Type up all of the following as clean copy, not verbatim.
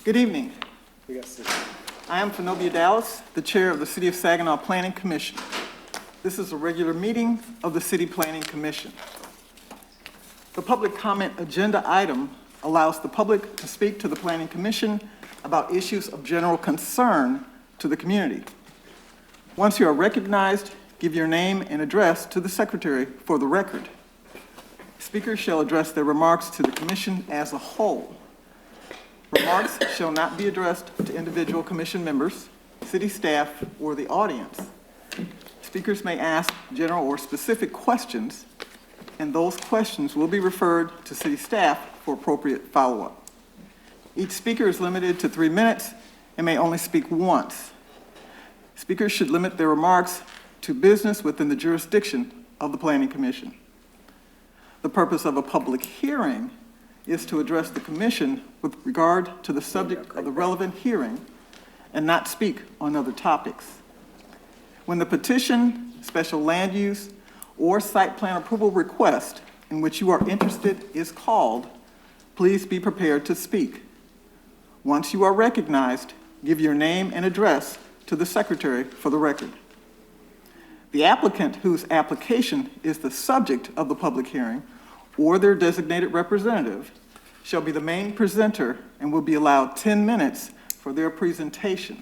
Good evening. I am Zenobia Dallas, the chair of the City of Saginaw Planning Commission. This is a regular meeting of the City Planning Commission. The public comment agenda item allows the public to speak to the Planning Commission about issues of general concern to the community. Once you are recognized, give your name and address to the secretary for the record. Speakers shall address their remarks to the commission as a whole. Remarks shall not be addressed to individual commission members, city staff, or the audience. Speakers may ask general or specific questions, and those questions will be referred to city staff for appropriate follow-up. Each speaker is limited to 3 minutes and may only speak once. Speakers should limit their remarks to business within the jurisdiction of the Planning Commission. The purpose of a public hearing is to address the commission with regard to the subject of the relevant hearing and not speak on other topics. When the petition, special land use, or site plan approval request in which you are interested is called, please be prepared to speak. Once you are recognized, give your name and address to the secretary for the record. The applicant whose application is the subject of the public hearing or their designated representative shall be the main presenter and will be allowed 10 minutes for their presentation.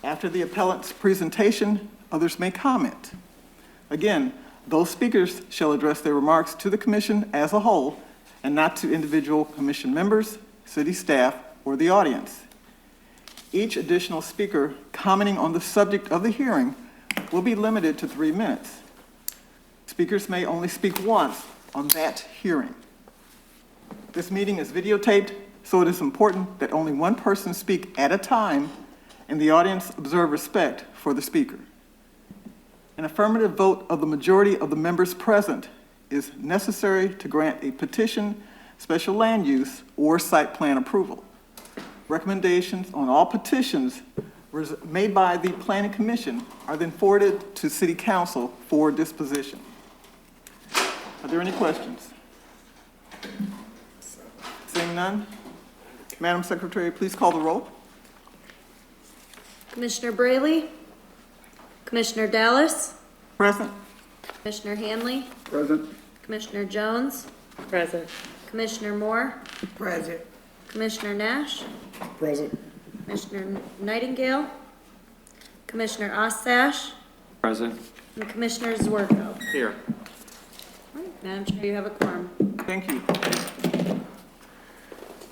After the appellant's presentation, others may comment. Again, those speakers shall address their remarks to the commission as a whole and not to individual commission members, city staff, or the audience. Each additional speaker commenting on the subject of the hearing will be limited to 3 minutes. Speakers may only speak once on that hearing. This meeting is videotaped, so it is important that only one person speak at a time and the audience observe respect for the speaker. An affirmative vote of the majority of the members present is necessary to grant a petition, special land use, or site plan approval. Recommendations on all petitions made by the Planning Commission are then forwarded to City Council for disposition. Are there any questions? Seeing none, Madam Secretary, please call the roll. Commissioner Braley? Commissioner Dallas? Present. Commissioner Hanley? Present. Commissioner Jones? Present. Commissioner Moore? Present. Commissioner Nash? Present. Commissioner Nightingale? Commissioner Osash? Present. And Commissioner Zwerko. Here. All right, Madam Chair, you have a quorum. Thank you.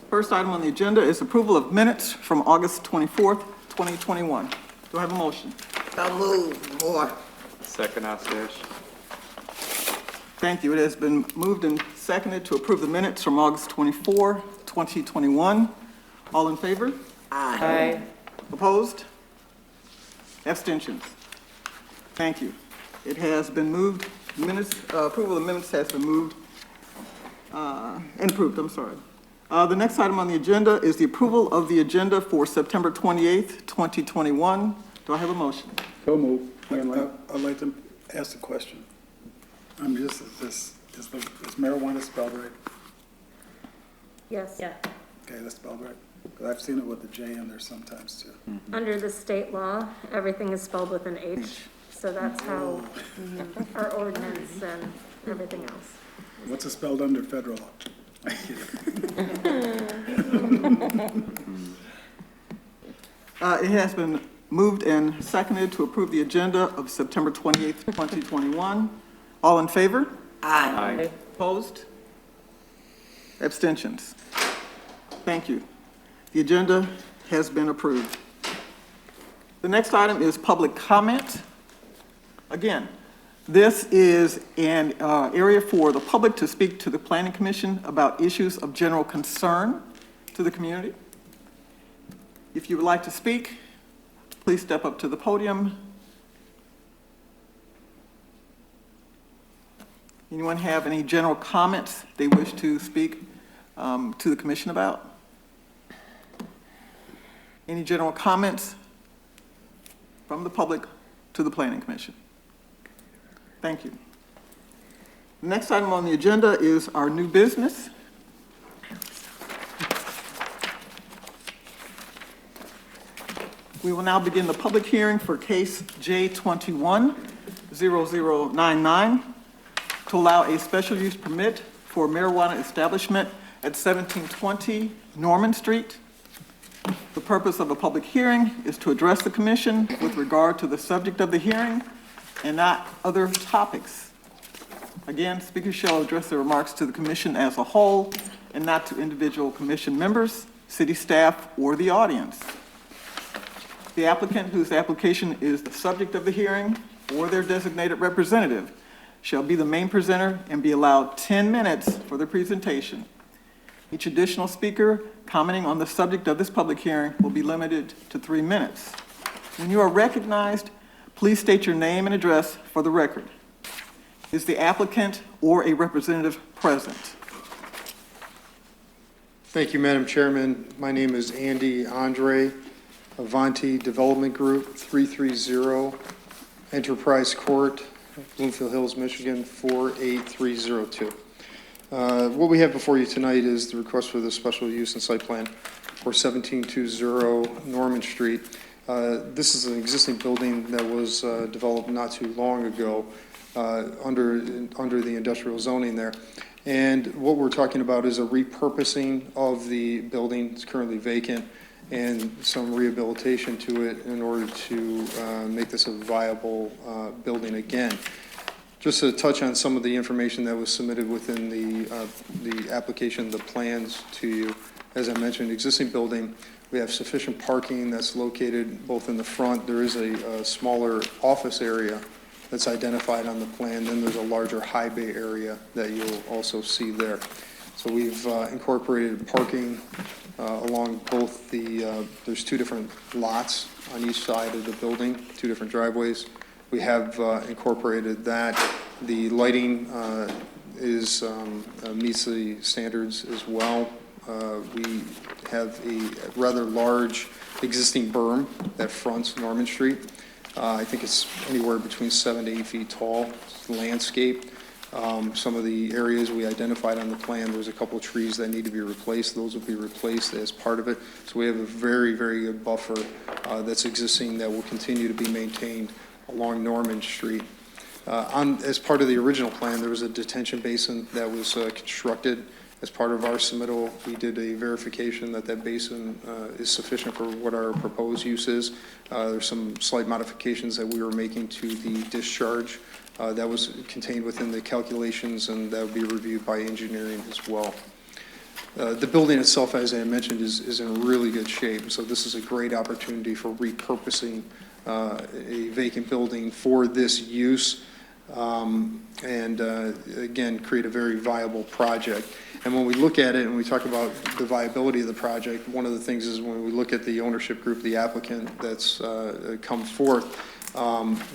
First item on the agenda is approval of minutes from August 24th, 2021. Do I have a motion? So moved. Moore. Second, Osash. Thank you. It has been moved and seconded to approve the minutes from August 24, 2021. All in favor? Aye. Opposed? Abstentions? Thank you. It has been moved, approval of the minutes has been moved and approved, I'm sorry. The next item on the agenda is the approval of the agenda for September 28th, 2021. Do I have a motion? So moved. I'd like to ask a question. Is marijuana spelled right? Yes. Yeah. Okay, that's spelled right. 'Cause I've seen it with the J in there sometimes too. Under the state law, everything is spelled with an H, so that's how our ordinance and everything else. What's it spelled under federal law? I'm kidding. It has been moved and seconded to approve the agenda of September 28th, 2021. All in favor? Aye. Opposed? Abstentions? Thank you. The agenda has been approved. The next item is public comment. Again, this is an area for the public to speak to the Planning Commission about issues of general concern to the community. If you would like to speak, please step up to the podium. Anyone have any general comments they wish to speak to the commission about? Any general comments from the public to the Planning Commission? Thank you. The next item on the agenda is our new business. We will now begin the public hearing for case J21-0099 to allow a special use permit for marijuana establishment at 1720 Norman Street. The purpose of a public hearing is to address the commission with regard to the subject of the hearing and not other topics. Again, speakers shall address their remarks to the commission as a whole and not to individual commission members, city staff, or the audience. The applicant whose application is the subject of the hearing or their designated representative shall be the main presenter and be allowed 10 minutes for the presentation. Each additional speaker commenting on the subject of this public hearing will be limited to 3 minutes. When you are recognized, please state your name and address for the record. Is the applicant or a representative present? Thank you, Madam Chairman. My name is Andy Andre, Avanti Development Group, 330 Enterprise Court, Bloomfield Hills, Michigan, 48302. What we have before you tonight is the request for the special use and site plan for 1720 Norman Street. This is an existing building that was developed not too long ago under the industrial zoning there. And what we're talking about is a repurposing of the building. It's currently vacant, and some rehabilitation to it in order to make this a viable building again. Just to touch on some of the information that was submitted within the application, the plans to you. As I mentioned, existing building, we have sufficient parking that's located both in the front. There is a smaller office area that's identified on the plan. Then there's a larger high bay area that you'll also see there. So we've incorporated parking along both there's 2 different lots on each side of the building, 2 different driveways. We have incorporated that. The lighting meets the standards as well. We have a rather large existing berm that fronts Norman Street. I think it's anywhere between 7 to 8 feet tall. It's landscaped. Some of the areas we identified on the plan, there's a couple of trees that need to be replaced. Those will be replaced as part of it. So we have a very, very good buffer that's existing that will continue to be maintained along Norman Street. As part of the original plan, there was a detention basin that was constructed. As part of our submittal, we did a verification that that basin is sufficient for what our proposed use is. There's some slight modifications that we were making to the discharge that was contained within the calculations, and that will be reviewed by engineering as well. The building itself, as I mentioned, is in really good shape. So this is a great opportunity for repurposing a vacant building for this use, and again, create a very viable project. And when we look at it and we talk about the viability of the project, one of the things is when we look at the ownership group, the applicant that's come forth,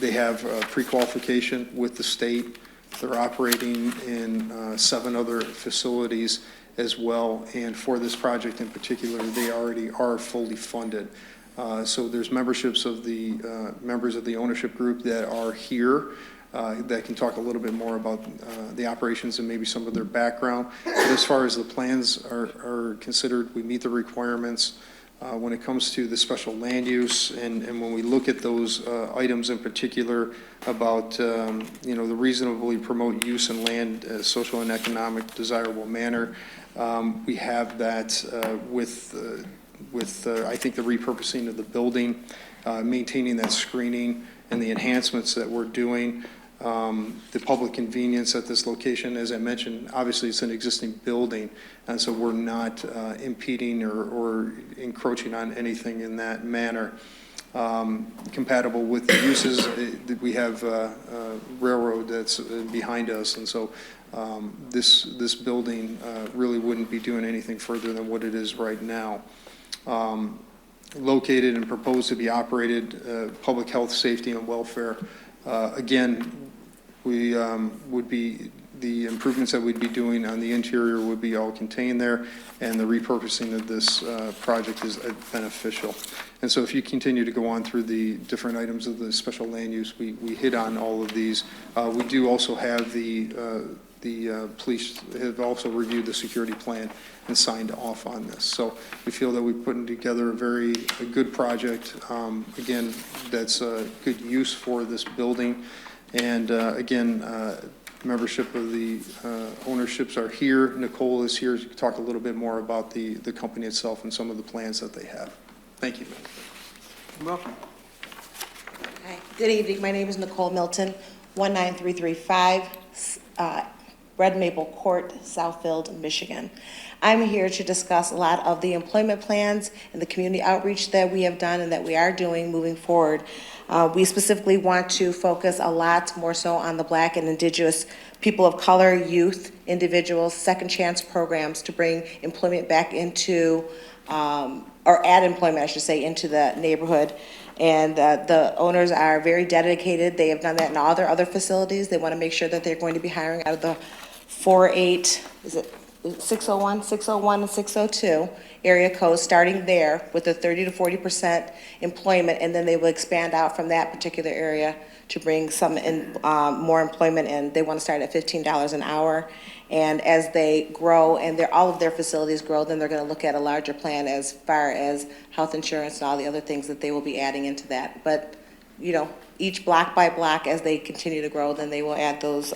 they have pre-qualification with the state. They're operating in 7 other facilities as well. And for this project in particular, they already are fully funded. So there's memberships of the members of the ownership group that are here that can talk a little bit more about the operations and maybe some of their background. But as far as the plans are considered, we meet the requirements when it comes to the special land use. And when we look at those items in particular about, the reasonably promote use and land as social and economic desirable manner, we have that with I think the repurposing of the building, maintaining that screening and the enhancements that we're doing, the public convenience at this location. As I mentioned, obviously it's an existing building, and so we're not impeding or encroaching on anything in that manner. Compatible with the uses, we have railroad that's behind us, and so this building really wouldn't be doing anything further than what it is right now. Located and proposed to be operated, public health, safety, and welfare. Again, we would be, the improvements that we'd be doing on the interior would be all contained there, and the repurposing of this project is beneficial. And so if you continue to go on through the different items of the special land use, we hit on all of these. We do also have the the police have also reviewed the security plan and signed off on this. So we feel that we've put together a good project, again, that's a good use for this building. And again, membership of the ownerships are here. Nicole is here to talk a little bit more about the company itself and some of the plans that they have. Thank you. You're welcome. Hi, good evening. My name is Nicole Milton, 19335 Red Maple Court, Southfield, Michigan. I'm here to discuss a lot of the employment plans and the community outreach that we have done and that we are doing moving forward. We specifically want to focus a lot more so on the Black and Indigenous people of color, youth, individuals, second chance programs to bring employment back into, or add employment, I should say, into the neighborhood. And the owners are very dedicated. They have done that in all their other facilities. They want to make sure that they're going to be hiring out of the 48, is it 601, 601, and 602 area codes, starting there with a 30 to 40% employment, and then they will expand out from that particular area to bring some in, more employment in. They want to start at $15 an hour. And as they grow and all of their facilities grow, then they're going to look at a larger plan as far as health insurance and all the other things that they will be adding into that. But, you know, each block by block, as they continue to grow, then they will add those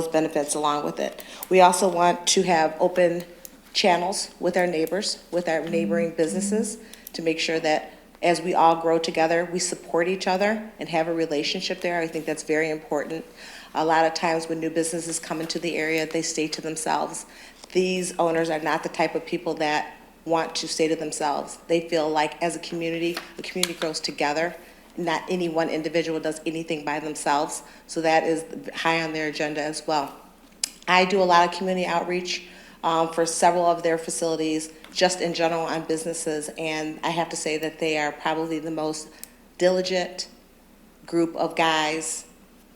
benefits along with it. We also want to have open channels with our neighbors, with our neighboring businesses, to make sure that as we all grow together, we support each other and have a relationship there. I think that's very important. A lot of times when new businesses come into the area, they stay to themselves. These owners are not the type of people that want to stay to themselves. They feel like as a community, the community grows together. Not any one individual does anything by themselves. So that is high on their agenda as well. I do a lot of community outreach for several of their facilities, just in general on businesses. And I have to say that they are probably the most diligent group of guys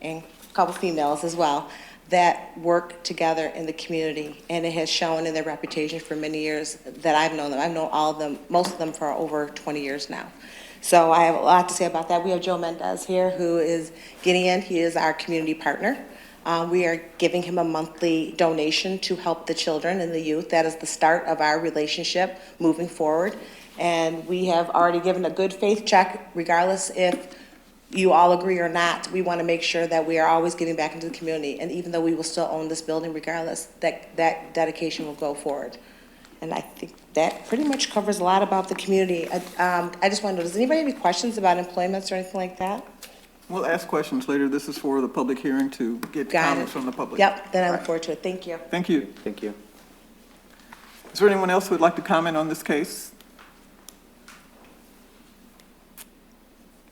and a couple females as well that work together in the community. And it has shown in their reputation for many years that I've known them. I've known all of them, most of them for over 20 years now. So I have a lot to say about that. We have Joe Mendez here, who is getting in. He is our community partner. We are giving him a monthly donation to help the children and the youth. That is the start of our relationship moving forward. And we have already given a good faith check, regardless if you all agree or not. We want to make sure that we are always giving back into the community. And even though we will still own this building regardless, that dedication will go forward. And I think that pretty much covers a lot about the community. I just want to know, does anybody have any questions about employments or anything like that? We'll ask questions later. This is for the public hearing to get comments from the public. Yep, then I look forward to it. Thank you. Thank you. Thank you. Is there anyone else who would like to comment on this case?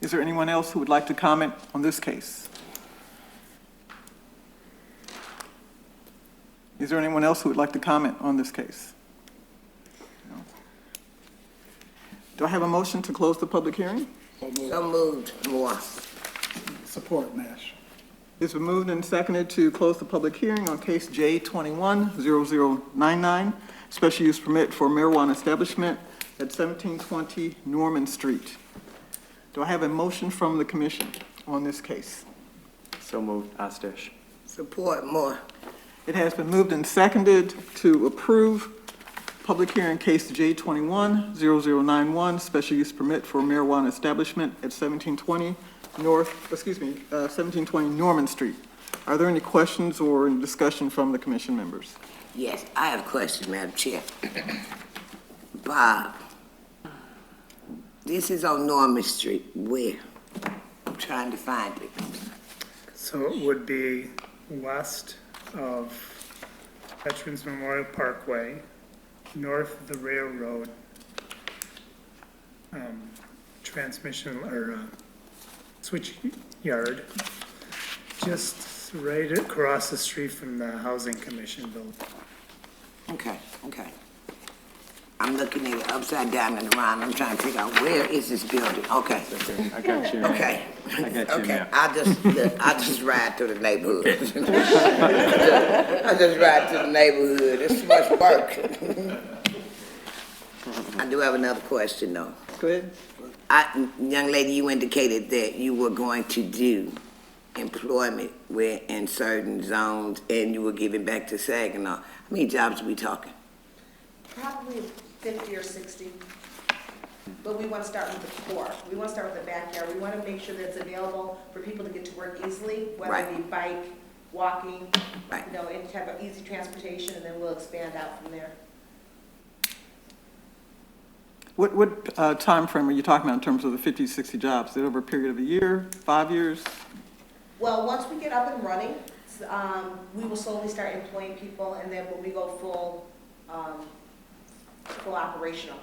Is there anyone else who would like to comment on this case? Is there anyone else who would like to comment on this case? No. Do I have a motion to close the public hearing? So moved. More. Support, Nash. It's been moved and seconded to close the public hearing on case J210099, special use permit for marijuana establishment at 1720 Norman Street. Do I have a motion from the commission on this case? So moved, Astish. Support. More. It has been moved and seconded to approve public hearing case J210091, special use permit for marijuana establishment at 1720 Norman Street. Are there any questions or any discussion from the commission members? Yes, I have a question, Madam Chair. Bob, this is on Norman Street. Where? I'm trying to find it. So it would be west of Veterans Memorial Parkway, north of the railroad, transmission or switch yard, just right across the street from the Housing Commission building. Okay. I'm looking at it upside down and around. I'm trying to figure out where is this building. Okay. I got you, man. Okay. I got you, Okay. man. I just ride through the neighborhood. I just ride through the neighborhood. It's too much work. I do have another question though. Go ahead. Young lady, you indicated that you were going to do employment where in certain zones and you were giving back to Saginaw, how many jobs are we talking? Probably 50 or 60. But we want to start with the core. We want to start with the backyard. We want to make sure that it's available for people to get to work easily, whether Right. it be bike, walking, Right. you know, any type of easy transportation, and then we'll expand out from there. What timeframe are you talking about in terms of the 50, 60 jobs? Is it over a period of a year, 5 years? Well, once we get up and running, we will slowly start employing people, and then when we go full operational.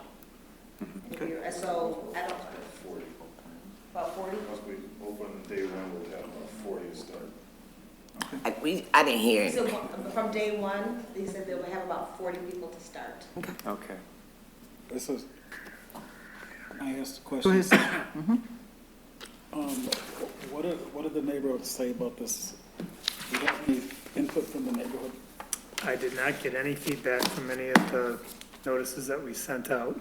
Okay. And so, I don't, 40. about 40? Once we open day one, we'll have about 40 to start. I didn't hear So it. from day one, they said they will have about 40 people to start. Okay. This is, I asked a Go question. ahead. What did the neighborhood say about this? Do you have any input from the neighborhood? I did not get any feedback from any of the notices that we sent out.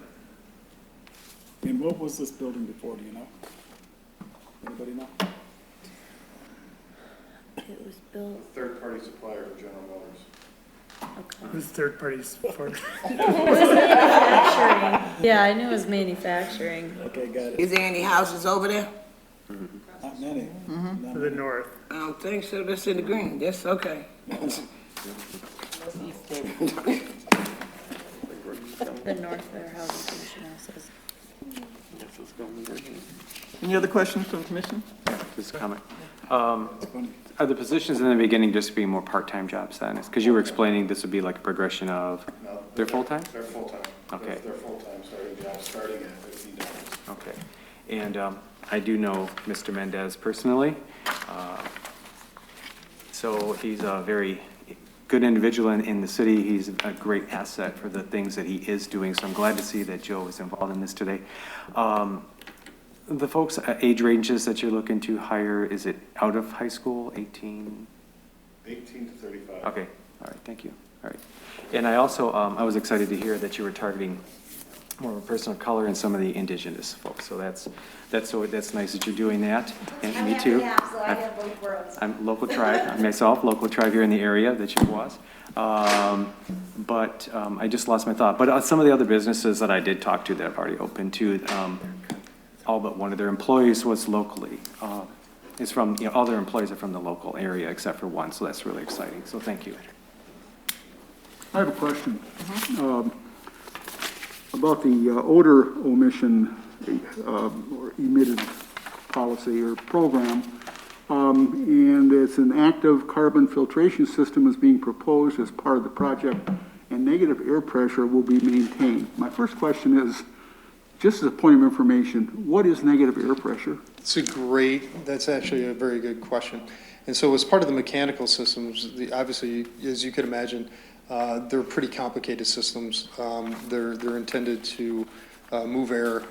And what was this building before, do you know? Anybody know? It was built, Third-party supplier for General Motors. Who's third parties for? Manufacturing. Yeah, I knew it was manufacturing. Okay, got it. Is there any houses over there? Not many. To the north. I don't think so. That's in the green. That's okay. The North Fair Housing Commission houses. Any other questions from the commission? Just a comment. It's funny. Are the positions in the beginning just being more part-time jobs then? Because you were explaining this would be like a progression of, No, they're full-time? They're full-time. Okay. They're full-time, starting jobs, starting at $15. Okay. And I do know Mr. Mendez personally. So he's a very good individual in the city. He's a great asset for the things that he is doing. So I'm glad to see that Joe is involved in this today. The folks, age ranges that you're looking to hire, is it out of high school, 18? 18 to 35. Okay, all right, thank you. All right. And I also, I was excited to hear that you were targeting more of a person of color and some of the indigenous folks. So that's nice that you're doing that. And me too. So I have both worlds. I'm local tribe, myself, local tribe here in the area that you was. But I just lost my thought. But some of the other businesses that I did talk to that I've already opened to, all but one of their employees was locally, is from, all their employees are from the local area except for one. So that's really exciting. So thank you. I have a question about the odor omission or emitted policy or program. And it's an active carbon filtration system is being proposed as part of the project, and negative air pressure will be maintained. My first question is, just as a point of information, what is negative air pressure? That's actually a very good question. And so as part of the mechanical systems, obviously, as you could imagine, they're pretty complicated systems. They're intended to move air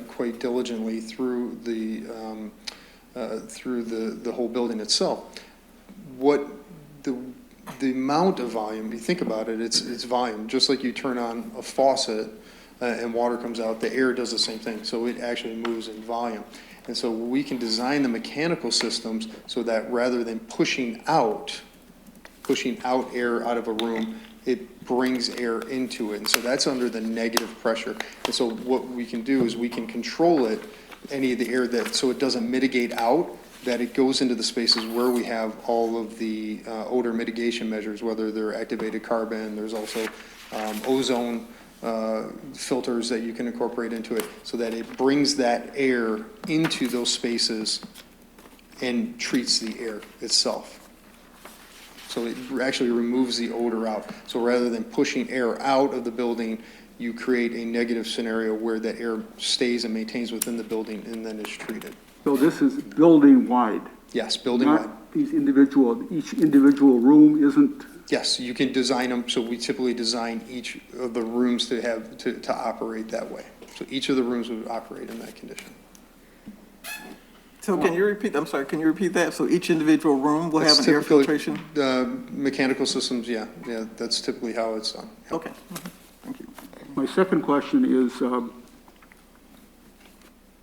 quite diligently through the whole building itself. What the amount of volume, you think about it, it's volume. Just like you turn on a faucet and water comes out, the air does the same thing. So it actually moves in volume. And so we can design the mechanical systems so that rather than pushing out air out of a room, it brings air into it. And so that's under the negative pressure. And so what we can do is we can control it, any of the air so it doesn't mitigate out, that it goes into the spaces where we have all of the odor mitigation measures, whether they're activated carbon, there's also ozone filters that you can incorporate into it, so that it brings that air into those spaces and treats the air itself. So it actually removes the odor out. So rather than pushing air out of the building, you create a negative scenario where that air stays and maintains within the building and then is treated. So this is building-wide? Yes, building-wide. Not each individual room isn't? Yes, you can design them, so we typically design each of the rooms to have, to operate that way. So each of the rooms would operate in that condition. So can you repeat, I'm sorry, can you repeat that? So each individual room will have That's an air typically- filtration? Mechanical systems, yeah, that's typically how it's done. Okay, thank you. My second question is,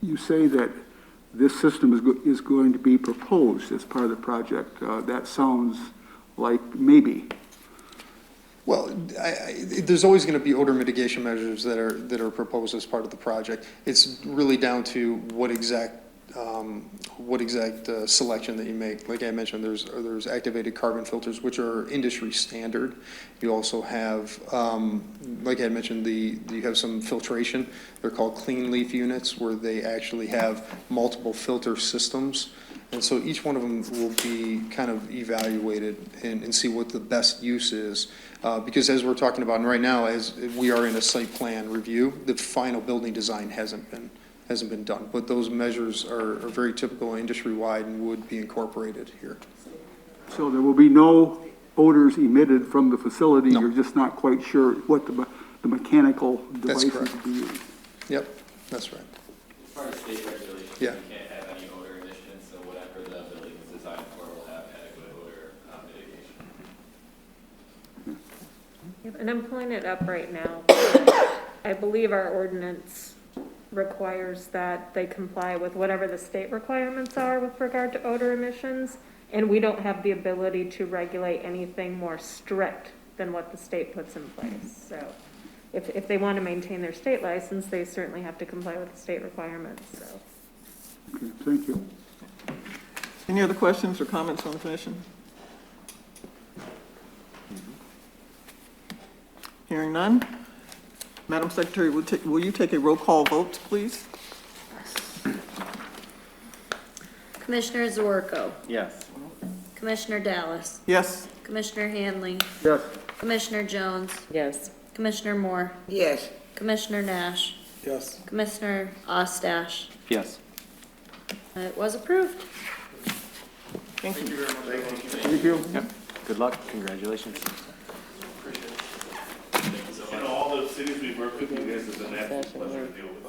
you say that this system is going to be proposed as part of the project. That sounds like maybe. Well, there's always going to be odor mitigation measures that are proposed as part of the project. It's really down to what exact selection that you make. Like I mentioned, there's activated carbon filters, which are industry standard. You also have, like I mentioned, you have some filtration. They're called clean leaf units, where they actually have multiple filter systems. And so each one of them will be kind of evaluated and see what the best use is. Because as we're talking about right now, as we are in a site plan review, the final building design hasn't been done. But those measures are very typical industry-wide and would be incorporated here. So there will be no odors emitted from the facility? No. You're just not quite sure what the mechanical That's devices correct. will be used? Yep, that's right. Part of state regulations, Yeah. you can't have any odor emissions, so whatever the building is designed for will have adequate odor mitigation. Yep, and I'm pulling it up right now. I believe our ordinance requires that they comply with whatever the state requirements are with regard to odor emissions, and we don't have the ability to regulate anything more strict than what the state puts in place. So if they want to maintain their state license, they certainly have to comply with the state requirements, so. Okay, thank you. Any other questions or comments from the commission? Hearing none. Madam Secretary, will you take a roll call vote, please? Commissioner Zwerko, Yes. Commissioner Dallas, Yes. Commissioner Hanley, Yes. Commissioner Jones, Yes. Commissioner Moore, Yes. Commissioner Nash, Yes. Commissioner Ostash. Yes. It was approved. Thank you. Thank you. Yep. Good luck. Congratulations. And all the cities we've worked with, you guys have been an absolute pleasure to deal with.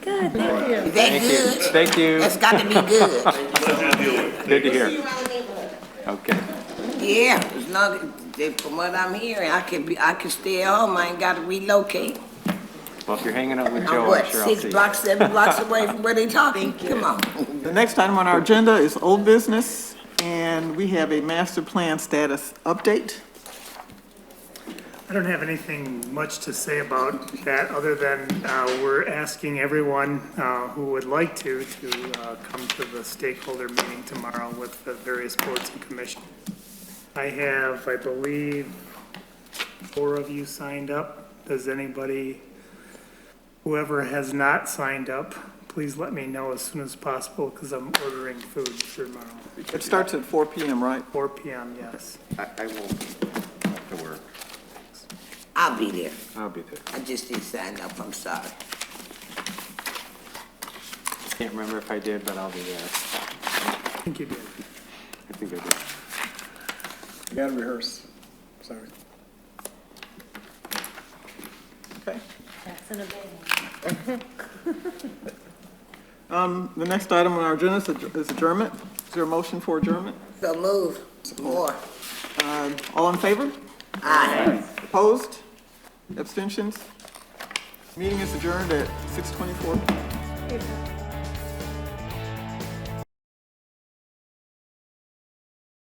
Good, thank you. Is that good? Thank you. That's got to be good. Pleasure to deal with. Good to hear. Okay. Yeah, as long as, from what I'm hearing, I can stay at home. I ain't got to relocate. Well, if you're hanging out with I'm Joe, what, I'm sure I'll see 6 you. blocks, 7 blocks away from where they talking? Come on. The next item on our agenda is old business, and we have a master plan status update. I don't have anything much to say about that, other than we're asking everyone who would like to come to the stakeholder meeting tomorrow with the various boards and commissions. I have, I believe, 4 of you signed up. Does anybody, whoever has not signed up, please let me know as soon as possible, because I'm ordering food tomorrow. It starts at 4 p.m., right? 4 p.m., yes. I won't have to work. I'll be there. I'll be there. I just didn't sign up, I'm sorry. Can't remember if I did, but I'll be there. I think you did. I think I did. You gotta rehearse. Sorry. Okay. That's an event. The next item on our agenda is adjournment. Is there a motion for adjournment? So move. More. All in favor? Aye. Opposed? Abstentions? Meeting is adjourned at 6:24.